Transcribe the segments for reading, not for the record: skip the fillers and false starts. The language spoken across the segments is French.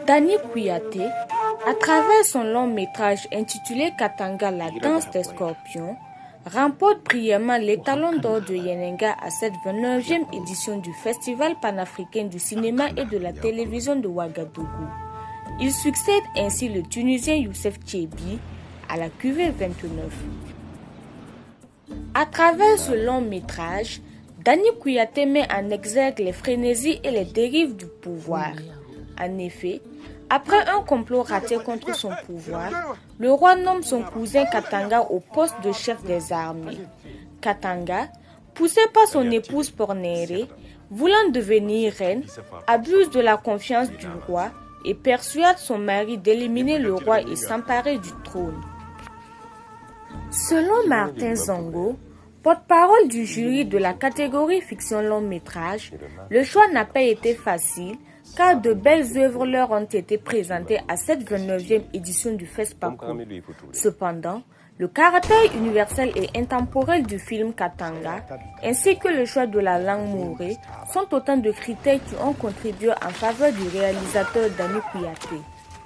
Danny Kouyaté, à travers son long métrage intitulé Katanga, la danse des scorpions, remporte brillamment les talons d'or de Yenenga à cette 29e édition du Festival panafricain du cinéma et de la télévision de Ouagadougou. Il succède ainsi le Tunisien Youssef Tchébi à la cuvée 29. À travers ce long métrage, Danny Kouyaté met en exergue les frénésies et les dérives du pouvoir. En effet, après un complot raté contre son pouvoir, le roi nomme son cousin Katanga au poste de chef des armées. Katanga, poussé par son épouse Pornéré, voulant devenir reine, abuse de la confiance du roi et persuade son mari d'éliminer le roi et s'emparer du trône. Selon Martin Zongo, porte-parole du jury de la catégorie fiction long métrage, le choix n'a pas été facile car de belles œuvres leur ont été présentées à cette 29e édition du FESPACO. Cependant, le caractère universel et intemporel du film Katanga, ainsi que le choix de la langue mourée, sont autant de critères qui ont contribué en faveur du réalisateur Danny Kouyaté.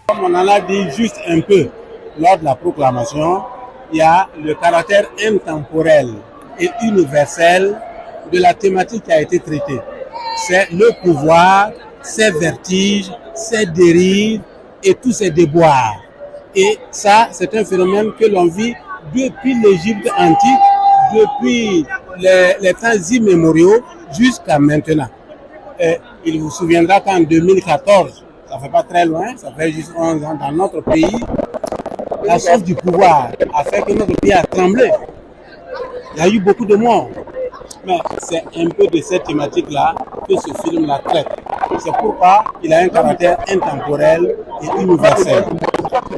Comme on en a dit juste un peu lors de la proclamation, il y a le caractère intemporel et universel de la thématique qui a été traitée. C'est le pouvoir, ses vertiges, ses dérives et tous ses déboires. Et ça, c'est un phénomène que l'on vit depuis l'Égypte antique, depuis les temps immémoriaux jusqu'à maintenant. Et il vous souviendra qu'en 2014, ça ne fait pas très loin, ça fait juste 11 ans dans notre pays, la soif du pouvoir a fait que notre pays a tremblé. Il y a eu beaucoup de morts. Mais c'est un peu de cette thématique-là que ce film-là traite. C'est pourquoi il a un caractère intemporel et universel.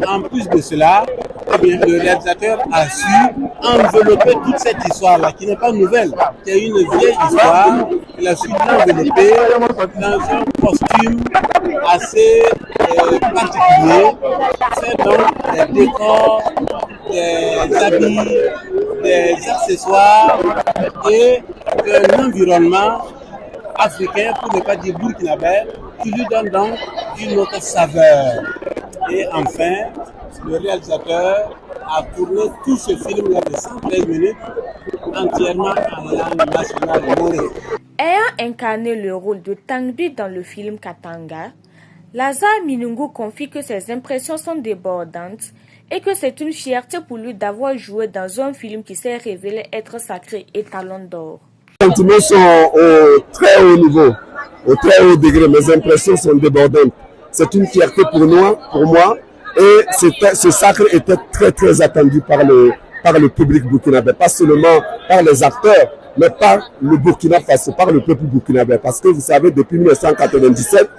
En plus de cela, eh bien, le réalisateur a su envelopper toute cette histoire-là, qui n'est pas nouvelle, qui est une vieille histoire. Il a su l'envelopper dans un costume assez particulier, fait donc des décors, des habits, des accessoires et un environnement africain, pour ne pas dire burkinabé, qui lui donne donc une autre saveur. Et enfin, le réalisateur a tourné tout ce film-là de 113 minutes entièrement en langue nationale morée. Ayant incarné le rôle de Tangbi dans le film Katanga, Lazare Minungu confie que ses impressions sont débordantes et que c'est une fierté pour lui d'avoir joué dans un film qui s'est révélé être sacré et talon d'or. Les sentiments sont au très haut niveau, au très haut degré. Mes impressions sont débordantes. C'est une fierté pour moi. Et ce sacre était très très attendu par le public burkinabé, pas seulement par les acteurs, mais par le Burkina Faso, par le peuple burkinabé. Parce que vous savez, depuis 1997,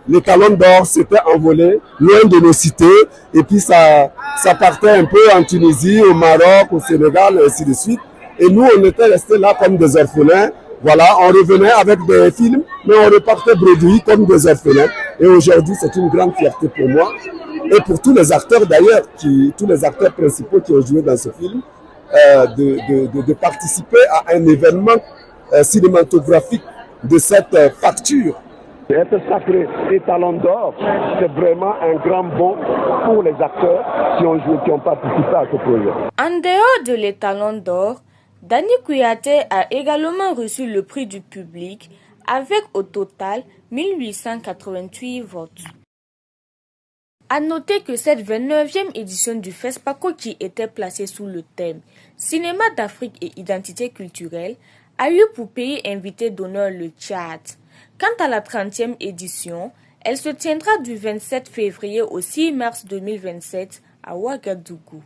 les talons d'or s'étaient envolés loin de nos cités, et puis ça partait un peu en Tunisie, au Maroc, au Sénégal, et ainsi de suite. Et nous, on était restés là comme des orphelins. Voilà, on revenait avec des films, mais on repartait bredouilles comme des orphelins. Et aujourd'hui, c'est une grande fierté pour moi. Et pour tous les acteurs d'ailleurs, tous les acteurs principaux qui ont joué dans ce film, de participer à un événement cinématographique de cette facture. Être sacré et talon d'or, c'est vraiment un grand bond pour les acteurs qui ont joué, qui ont participé à ce projet. En dehors de les talons d'or, Danny Kouyaté a également reçu le prix du public avec au total 1888 votes. À noter que cette 29e édition du FESPACO, qui était placée sous le thème Cinéma d'Afrique et identité culturelle, a eu pour pays invité d'honneur le Tchad. Quant à la 30e édition, elle se tiendra du 27 février au 6 mars 2027 à Ouagadougou.